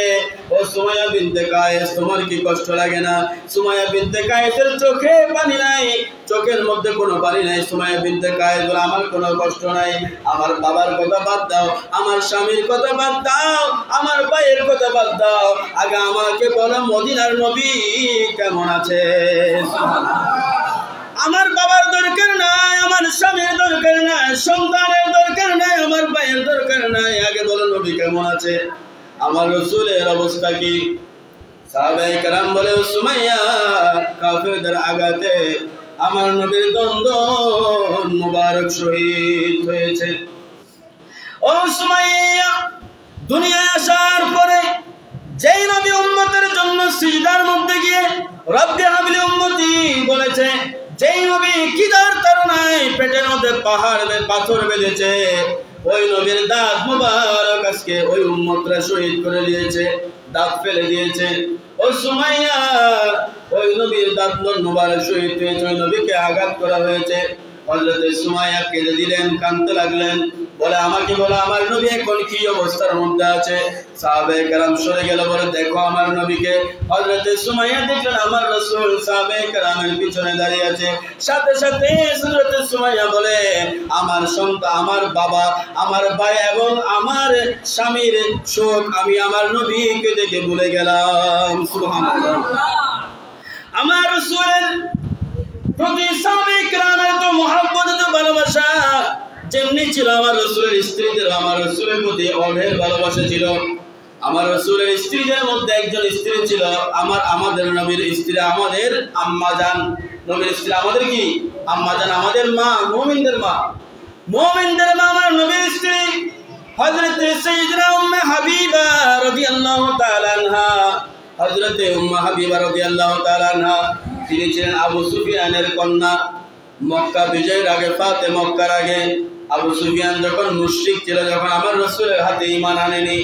ও সুমাইয়া বিনতে কায়েস, তোমার কি কষ্ট লাগে না? সুমাইয়া বিনতে কায়েসের চোখে পানি নাই, চোখের মধ্যে কোনো পানি নাই। সুমাইয়া বিনতে কায়েস বলে, আমার কোনো কষ্ট নাই, আমার বাবার কথা বাদ দাও, আমার স্বামীর কথা বাদ দাও, আমার ভাইয়ের কথা বাদ দাও, আগে আমাকে বলো মদিনার নবী কেমন আছে? আমার বাবার দরকার নাই, আমার স্বামীর দরকার নাই, সন্তানের দরকার নাই, আমার ভাইয়ের দরকার নাই, আগে বলো নবী কেমন আছে, আমার রাসূলের অবস্থা কি? সাহাবায়ে কেরাম বলে, সুমাইয়া, কাফেরদের আঘাতে আমার নবীর দন্দন মুবারক শহীদ হয়েছে। ও সুমাইয়া, দুনিয়ায় আসার পরে যেই নবী উম্মতের জন্য সিজদার মধ্যে গিয়ে রব্বি হাবলি উম্মতি বলেছে, যেই নবী কিদার তারনায় পেটের মধ্যে পাথর বেঁধেছে, ওই নবীর দাঁত মুবারক আজকে ওই উম্মতরা শহীদ করে দিয়েছে, দাঁত ফেলে দিয়েছে। ওই সুমাইয়া, ওই নবীর দাঁত মুবারক শহীদ হয়েছে, ওই নবীকে আঘাত করা হয়েছে। হযরত সুমাইয়া কেঁদে দিলেন, কাঁদতে লাগলেন, বলে আমাকে বলো আমার নবী এখন কি অবস্থার মধ্যে আছে। সাহাবায়ে কেরাম সরে গেল, বলে দেখো আমার নবীকে। হযরত সুমাইয়া দেখলেন আমার রাসূল সাহাবায়ে কেরামের পিছনে দাঁড়িয়ে আছে। সাথে সাথে হযরত সুমাইয়া বলে, আমার সন্তান, আমার বাবা, আমার ভাই এবং আমার স্বামীর শোক আমি আমার নবীকে দেখে ভুলে গেলাম। সুবহানাল্লাহ। আমার রাসূলের প্রতি সাহাবায়ে কেরামের তো মুহাব্বত, তো ভালোবাসা যেমনি ছিল আমার রাসূলের স্ত্রীদের আমার রাসূলের প্রতি অঢেল ভালোবাসা ছিল। আমার রাসূলের স্ত্রীদের মধ্যে একজন স্ত্রী ছিল আমাদের নবীর স্ত্রী, আমাদের আম্মা জান। নবীর স্ত্রী আমাদের কি আম্মা জান, আমাদের মা, মুমিনদের মা। মুমিনদের মা আমার নবীর স্ত্রী হযরত সাইয়্যিদা উম্মে হাবিবা রাদিয়াল্লাহু তাআলা আনহা। হযরত উম্মে হাবিবা রাদিয়াল্লাহু তাআলা আনহা তিনি ছিলেন আবু সুফিয়ানের কন্যা। মক্কা বিজয়ের আগে, ফাতে মক্কার আগে আবু সুফিয়ান যখন মুশরিক ছিল, যখন আমার রাসূলের হাতে ঈমান আনেনি,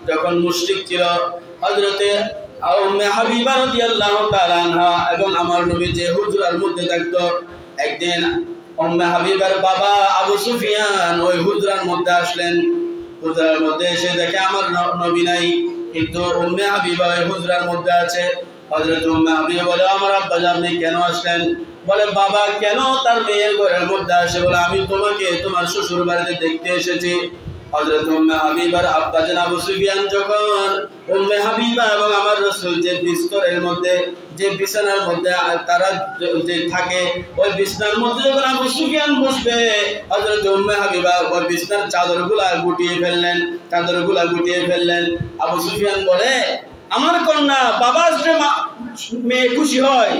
যখন মুশরিক ছিল, হযরতে উম্মে হাবিবা রাদিয়াল্লাহু তাআলা আনহা এবং আমার নবী যে হুজরার মধ্যে থাকতো, একদিন উম্মে হাবিবার বাবা আবু সুফিয়ান ওই হুজরার মধ্যে আসলেন। হুজরার মধ্যে এসে দেখে আমার নবী নাই, কিন্তু উম্মে হাবিবা ওই হুজরার মধ্যে আছে। হযরত উম্মে হাবিবা বলে, আমার আব্বাজান আপনি কেন আসলেন? বলে, বাবা কেন তার মেয়ের ঘরের মধ্যে আসে? বলে, আমি তোমাকে তোমার শ্বশুর বাড়িতে দেখতে এসেছি। হযরত উম্মে হাবিবার আব্বাজান আবু সুফিয়ান যখন উম্মে হাবিবা এবং আমার রাসূল যে বিস্তরের মধ্যে, যে বিছানার মধ্যে তারা যে থাকে, ওই বিছানার মধ্যে যখন আবু সুফিয়ান বসবে, হযরত উম্মে হাবিবা ওই বিছানার চাদরগুলা গুটিয়ে ফেললেন। আবু সুফিয়ান বলে, আমার কন্যা বাবা আসলে মেয়ে খুশি হয়,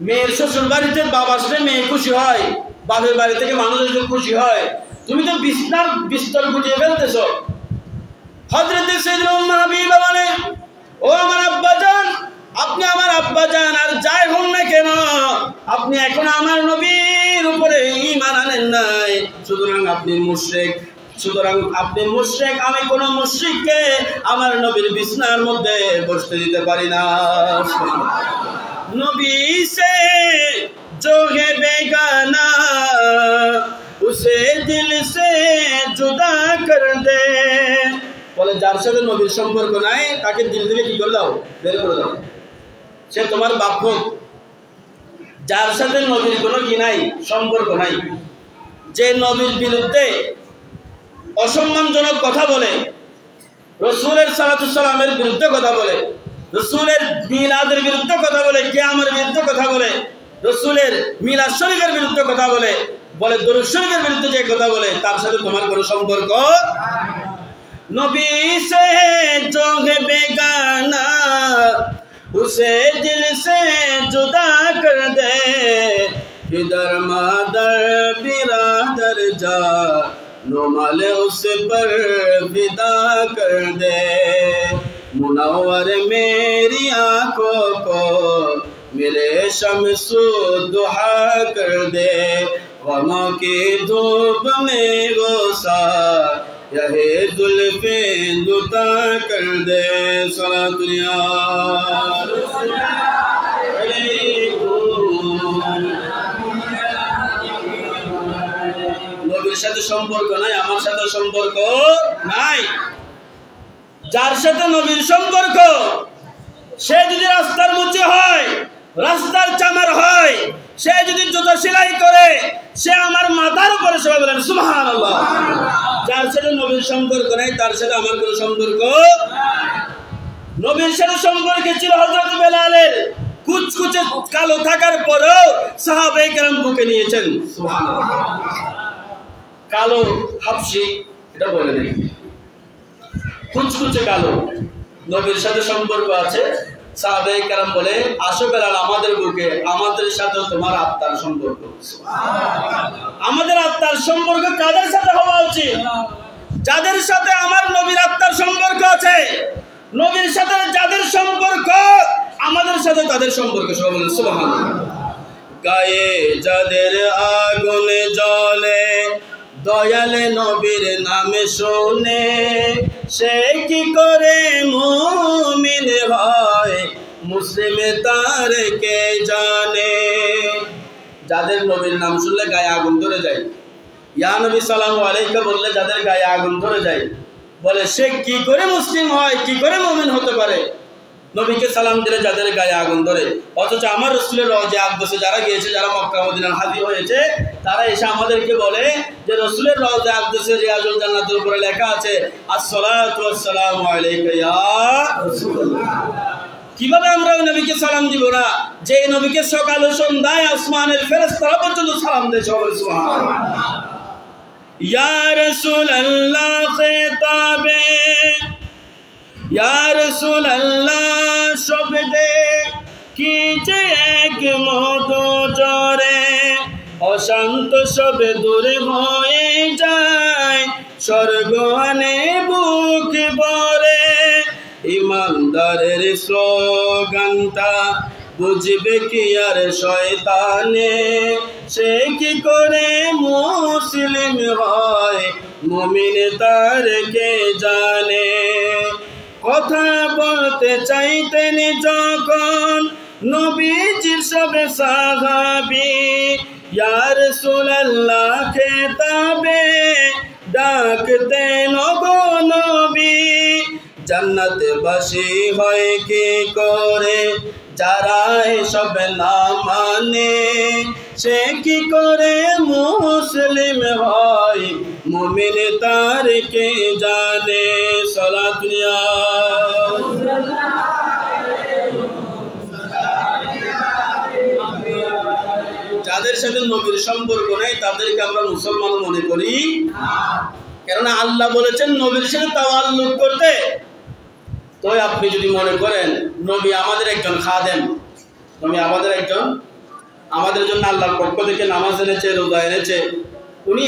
মেয়ের শ্বশুর বাড়িতে বাবা আসলে মেয়ে খুশি হয়, বাপের বাড়ি থেকে মানুষ আসলে খুশি হয়, তুমি তো বিস্তর গুটিয়ে ফেলতেছ। হযরত সাইয়্যিদা উম্মে হাবিবা বলে, ও আমার আব্বাজান, আপনি আমার আব্বাজান আর যাই হন না কেন, আপনি এখন আমার নবীর উপরে ঈমান আনেন নাই, সুতরাং আপনি মুশরিক। আমি কোন মুশরিককে আমার নবীর বিছানার মধ্যে বসতে দিতে পারি না। নবী সে जो है बेगाना उसे दिल से जुदा कर दे। বলে, যার সাথে নবীর সম্পর্ক নাই তাকে দিল থেকে কি করে দাও, বের করে দাও। সে তোমার বাপ হোক, যার সাথে নবীর কোনো কি নাই, সম্পর্ক নাই, যে নবীর বিরুদ্ধে অসম্মানজনক কথা বলে, রাসূলের সাল্লাল্লাহু আলাইহি সাল্লামের বিরুদ্ধে কথা বলে, রাসূলের মিলাদের বিরুদ্ধে কথা বলে, কিয়ামের বিরুদ্ধে কথা বলে, রাসূলের মিলাদ শরীফের বিরুদ্ধে কথা বলে, দরুদ শরীফের বিরুদ্ধে যে কথা বলে, তার সাথে তোমার কোনো সম্পর্ক। নবী সে जो है बेगाना उसे दिल से जुदा कर दे, इधर मादर बिरादर जा नुमाले उस पर फिदा कर दे, मुनव्वर मेरी आंखों को मेरे शम्सु दुहा कर दे, गमों की धूप में गोसा यही जुल्फे जुदा कर दे। सलातु या নবীর সাথে সম্পর্ক নাই, আমার সাথে সম্পর্ক নাই। যার সাথে নবীর সম্পর্ক, সে যদি রাস্তার মুচি হয়, রাস্তার চামার হয়, সে যদি জুতো সেলাই করে, সে আমার মাথার উপরে সবাই বলেন সুবহানাল্লাহ। যার সাথে নবীর সম্পর্ক নাই তার সাথে আমার কোনো সম্পর্ক। নবীর সাথে সম্পর্ক ছিল হযরত বেলালের, কুচকুচে কালো থাকার পরেও সাহাবায়ে কেরাম বুকে নিয়েছেন। সুবহানাল্লাহ। কালো হাবশি এটা বলে নেই, কুচকুচে কালো, নবীর সাথে সম্পর্ক আছে। সাহাবায়ে কেরাম বলে, আসো বেলাল আমাদের বুকে, আমাদের সাথে তোমার আত্মার সম্পর্ক। আমাদের আত্মার সম্পর্ক কাদের সাথে হওয়া উচিত? যাদের সাথে আমার নবীর আত্মার সম্পর্ক আছে, নবীর সাথে যাদের সম্পর্ক আমাদের সাথে তাদের সম্পর্ক, সবাই বলেন সুবহানাল্লাহ। গায়ে যাদের আগুন জ্বলে দয়াল নবীর নামে শুনে, সে কি করে মুমিন হয় মুসলিম তার কে জানে। যাদের নবীর নাম শুনলে গায়ে আগুন ধরে যায়, ইয়া নবী সাল্লাল্লাহু আলাইহি বললে যাদের গায়ে আগুন ধরে যায়, বলে সে কি করে মুসলিম হয়, কি করে মুমিন হতে পারে। নবীকে সালাম দিলে যাদের গায়ে আগুন ধরে, অথচ আমার রাসূলের রওজা আকদসে যারা গিয়েছে, যারা মক্কা মদিনার হাজি হয়েছে, তারা এসে আমাদেরকে বলে যে রাসূলের রওজা আকদসে রিয়াজুল জান্নাতের উপরে লেখা আছে আসসালাতু ওয়াসসালামু আলাইকা ইয়া রাসূলুল্লাহ। কিভাবে আমরা ওই নবীকে সালাম দিব না, যে নবীকে সকাল ও সন্ধ্যায় আসমানের ফেরেশতারা পর্যন্ত সালাম দেয়, সুবহানাল্লাহ। ইয়া রাসূলুল্লাহ খিতাবে ইয়া রাসূলুল্লাহ শব্দে কি যে এক মধু ঝরে, অশান্ত সব দূরে হয়ে যায়, স্বর্গ আনে বুক ভরে। ইমানদারের স্লোগানটা বুঝবে কি আর শয়তানে, সে কি করে মুসলিম হয় মুমিন তার কে জানে। কথা বলতে চাইতেন যখন নবীজির সব সাহাবী, ইয়া রাসূলুল্লাহ খেতাবে ডাকতেন গো নবী। জান্নাতে বাসী হয় কি করে যারা এসব না মানে, সে কি করে মুসলিম হয় মুমিন তার কে জানে। সালাতুল্লাহ যাদের সাথে নবীর সম্পর্ক নেই তাদেরকে আমরা মুসলমান মনে করি, কেননা আল্লাহ বলেছেন নবীর সাথে তাওয়াল্লুক করতে। তো আপনি যদি মনে করেন নবী আমাদের একজন খাদেম, নবী আমাদের একজন, আমাদের জন্য আল্লাহর পক্ষ থেকে নামাজ এনেছে, রোজা এনেছে, উনি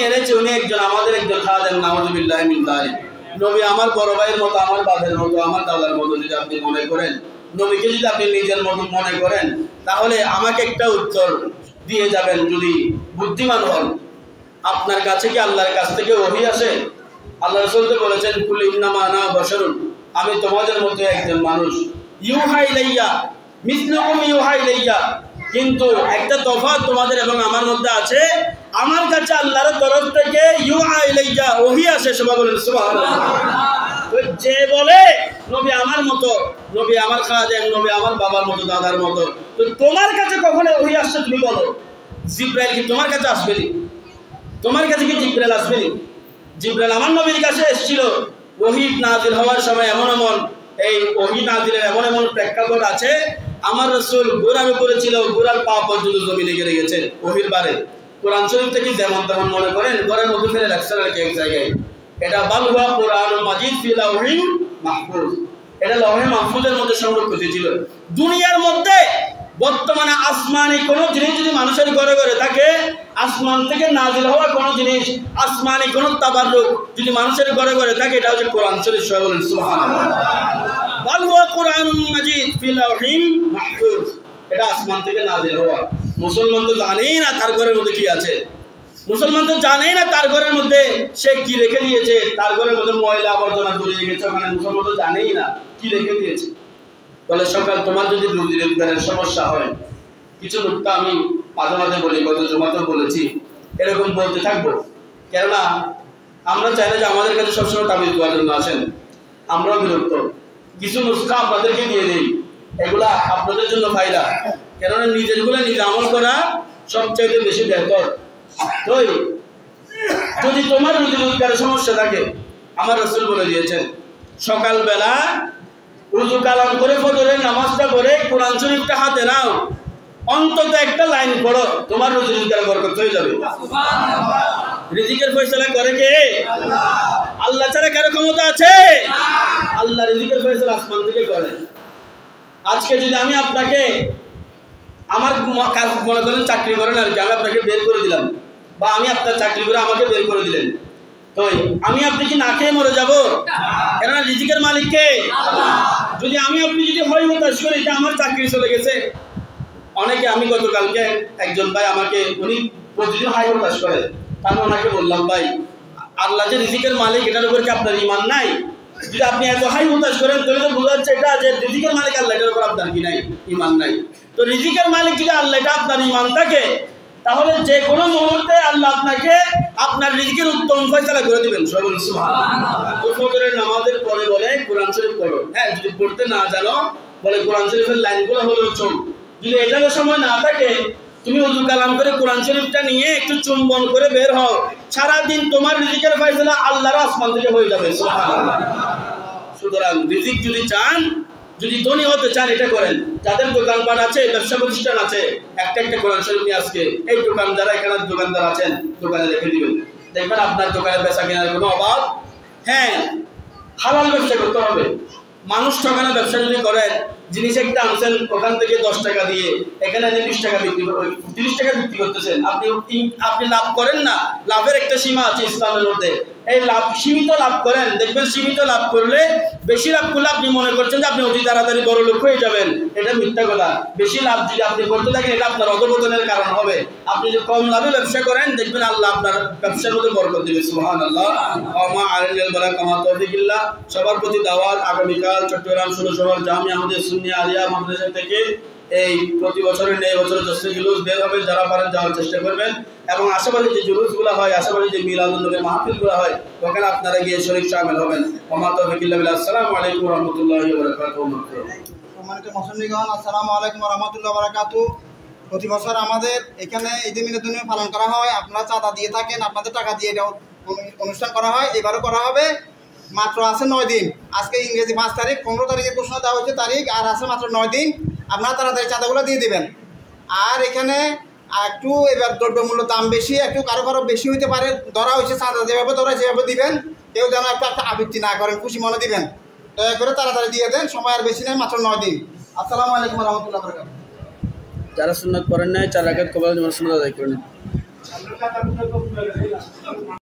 একজন আমাদের একজন খাদেম, নাউযুবিল্লাহি মিন যালিক। নবী আমার বড় ভাইয়ের মতো, আমার বাবার মতো, আমার দাদার মতো যদি আপনি মনে করেন, নবীকে যদি আপনি নিজের মতো মনে করেন, তাহলে আমাকে একটা উত্তর দিয়ে যাবেন যদি বুদ্ধিমান হন। আপনার কাছে কি আল্লাহর কাছ থেকে ওহী আসে? আল্লাহ রাসূল তো বলেছেন কুল ইন্নামা আনা বাশারুন, আমি তোমাদের মতো একজন মানুষ, ইউহা ইলাইয়া মিসলুকুম ইউহা ইলাইয়া। কিন্তু একটা তফাৎ তোমাদের এবং আমার মধ্যে আছে, আমার কাছে আল্লাহর তরফ থেকে ইউহা ইলাইয়া ওহী আসে। সবাই বলেন সুবহানাল্লাহ। তো যে বলে নবী আমার মতো, নবী আমার খাদেম, নবী আমার বাবার মতো, দাদার মতো, তো তোমার কাছে কখনো ওহী আসছে তুমি বলো? জিবরাইল কি তোমার কাছে আসবে? তোমার কাছে কি জিবরাইল আসবে? জিবরাইল আমার নবীর কাছে এসেছিল, ওহী নাযিল হওয়ার সময় এমন এই ওহী নাযিলের এমন প্রেক্ষাপট আছে, আমার রাসূল ঘোড়ার উপরে ছিল, ঘোড়ার পা পর্যন্ত জমিনে গেড়ে গেছে ওহীর বারে। কোরআন শরীফ থেকে যেমন তেমন মনে করেন ঘরের মধ্যে ফেলে রাখছেন আর কি এক জায়গায়। এটা বাল হুয়া কুরআনুল মাজিদ ফি লাওহিন মাহফুজ, এটা লৌহে মাহফুজের মধ্যে সংরক্ষিত ছিল। দুনিয়ার মধ্যে বর্তমানে আসমানি কোন জিনিস যদি মানুষের ঘরে ঘরে থাকে, আসমান থেকে নাজিল হওয়া কোন জিনিস, আসমানি কোন তাবাররুক যদি মানুষের ঘরে ঘরে থাকে, এটা হচ্ছে কোরআন শরীফ। সবাই বলেন সুবহানাল্লাহ। বাল হুয়া কুরআনুল মাজিদ ফি লাওহিন মাহফুজ, এটা আসমান থেকে নাজিল হওয়া। মুসলমান তো জানেই না তার ঘরের মধ্যে কি আছে, মুসলমান তো জানেই না তার ঘরের মধ্যে সে কি রেখে দিয়েছে, তার ঘরের মধ্যে ময়লা আবর্জনা জড়িয়ে গেছে, ওখানে মুসলমান তো জানেই না কি রেখে দিয়েছে। বলে সকাল তোমার যদি রুজি রোজগারের সমস্যা হয়, কিছু লোকটা আমি মাঝে মাঝে বলি, গত জুমাতেও বলেছি, এরকম বলতে থাকবো, কেননা আমরা চাই না যে আমাদের কাছে সবসময় তাবিজ দেওয়ার জন্য আসেন, আমরাও বিরক্ত। কিছু নুসখা আপনাদেরকে দিয়ে দিই, এগুলা আপনাদের জন্য ফায়দা, কেননা নিজের গুলো নিজে আমল করা সবচাইতে বেশি বেহতর। তো যদি তোমার রুজি রোজগারের সমস্যা থাকে, আমার রাসূল বলে দিয়েছেন সকালবেলা উযু কালাম করে ফজরের নামাজটা পড়ে কোরআন শরীফটা হাতে নাও, অন্তত একটা লাইন পড়ো, তোমার রুজি রোজগার বরকত হয়ে যাবে। সুবহানাল্লাহ। রিজিকের ফয়সালা করে কে? আল্লাহ। আল্লাহ ছাড়া কারো ক্ষমতা আছে? আল্লাহ রিজিকের ফয়সালা আসমান থেকে করে। আজকে যদি আমি আপনাকে আমার কাজ মনে করেন চাকরি করেন আর কি, আমি আপনাকে বের করে দিলাম, বা আমি আপনার চাকরি করে আমাকে বের করে দিলেন, তো আমি আপনি কি না খেয়ে মরে যাব? কেননা রিজিকের মালিক কে? যদি আমি আপনি যদি হয় হতাশ করি এটা আমার চাকরি চলে গেছে। অনেকে আমি গতকালকে একজন ভাই আমাকে উনি প্রতিদিন হাই হতাশ করে, আমি ওনাকে বললাম ভাই আল্লাহ যে রিজিকের মালিক এটার উপর কি আপনার ঈমান নাই? যদি আপনি এত হাই হতাশ করেন তাহলে তো বোঝা যাচ্ছে এটা যে রিজিকের মালিক আল্লাহ এটার উপর আপনার কি নাই? ঈমান নাই। তো রিজিকের মালিক যদি আল্লাহ এটা আপনার ঈমান থাকে তাহলে যে কোনো মুহূর্তে আল্লাহ আপনাকে আপনার রিজিকের উত্তম ফয়সালা করে দিবেন। সবাই সুবহানাল্লাহ। ফজরের নামাজের পরে বলে কোরআন শরীফ পড়ো। হ্যাঁ, যদি পড়তে না জানো বলে কোরআন শরীফের লাইনগুলো হলো চোখ। যদি এটার সময় না থাকে তুমি ওযু কালাম করে কোরআন শরীফটা নিয়ে একটু চুম্বন করে বের হও, সারা দিন তোমার রিজিকের ফয়সালা আল্লাহর আসমান থেকে হয়ে যাবে। সুবহানাল্লাহ। সুতরাং রিজিক যদি চান, যদি ধনী হতে চান এটা করেন। যাদের দোকানপাট আছে, ব্যবসা প্রতিষ্ঠান আছে, একটা একটা কোরআন শরীফ নিয়ে আজকে এই দোকানদার এখানে দোকানদার আছেন দোকানে রেখে দিবেন, দেখবেন আপনার দোকানে বেচা কেনার কোনো অভাব। হ্যাঁ, হালাল ব্যবসা করতে হবে। মানুষ ঠকানোর ব্যবসা যদি করেন, জিনিস একটা আনছেন ওখান থেকে 10 টাকা দিয়ে এখানে 20 টাকা বিক্রি 30 টাকা বিক্রি করতেছেন, আপনি লাভ করেন না। লাভের একটা সীমা আছে ইসলামের মধ্যে। এই লাভ সীমিত লাভ করেন, দেখবেন সীমিত লাভ করলে বেশি লাভ করলে আপনি মনে করছেন যে আপনি অতি তাড়াতাড়ি বড় লোক হয়ে যাবেন, এটা মিথ্যা কথা। বেশি লাভ যদি আপনি করতে থাকেন এটা আপনার অধঃপতনের কারণ হবে। আপনি যদি কম লাভে ব্যবসা করেন দেখবেন আল্লাহ আপনার ব্যবসার মধ্যে বরকত দিবে। সুবহানাল্লাহ। ওয়া আলাইহিল বারাক ওয়া তাওফিকিল্লাহ। সবার প্রতি দাওয়াত, আগামীকাল চট্টগ্রাম 16 জামিয়া আহমদিয়া সুন্নিয়া আলিয়া মাদ্রাসা থেকে এই প্রতি বছরের নেই বছরের দশটি জুলুস বের হবে, যারা পারেন যাওয়ার চেষ্টা করবেন। এবং আশেপাশে যে জুলুসগুলো হয়, আশেপাশে যে মিলাদুন নবী মাহফিলগুলো হয় ওখানে আপনারা গিয়ে শরীক শামিল হবেন। ওয়া মা তাওফিকিল্লাহ বিল্লাহ। আসসালামু আলাইকুম ওয়া রাহমাতুল্লাহি ওয়া বারাকাতুহু। সম্মানিত মুসল্লিগণ, আসসালামু আলাইকুম ওয়া রাহমাতুল্লাহি ওয়া বারাকাতুহু। প্রতি বছর আমাদের এখানে ঈদে মিলাদুন নবী পালন করা হয়। আপনারা চাঁদা দিয়ে থাকেন, আপনাদের টাকা দিয়ে এটা অনুষ্ঠান করা হয়। এবারও করা হবে। মাত্র আছে 9 দিন। আজকে ইংরেজি 5 তারিখ, 15 তারিখে ঘোষণা দেওয়া হয়েছে তারিখ, আর আছে মাত্র 9 দিন। আপনারা তাড়াতাড়ি চাঁদাগুলো দিয়ে দেবেন। আর এখানে একটু এবার দ্রব্যমূল্য দাম বেশি, একটু কারো কারো বেশি হইতে পারে, ধরা হয়েছে চাঁদা যেভাবে ধরা সেভাবে দিবেন। কেউ যেন একটা আবৃত্তি না করেন, খুশি মনে দিবেন। দয়া করে তাড়াতাড়ি দিয়ে দেন, সময় আর বেশি নেই, মাত্র 9 দিন। আসসালামু আলাইকুম ওয়া রাহমাতুল্লাহি ওয়া বারাকাতুহু। যারা সুন্নাত পড়েন নাই 4 রাকাত কবর নামাজ সুন্নাত আদায় করেন।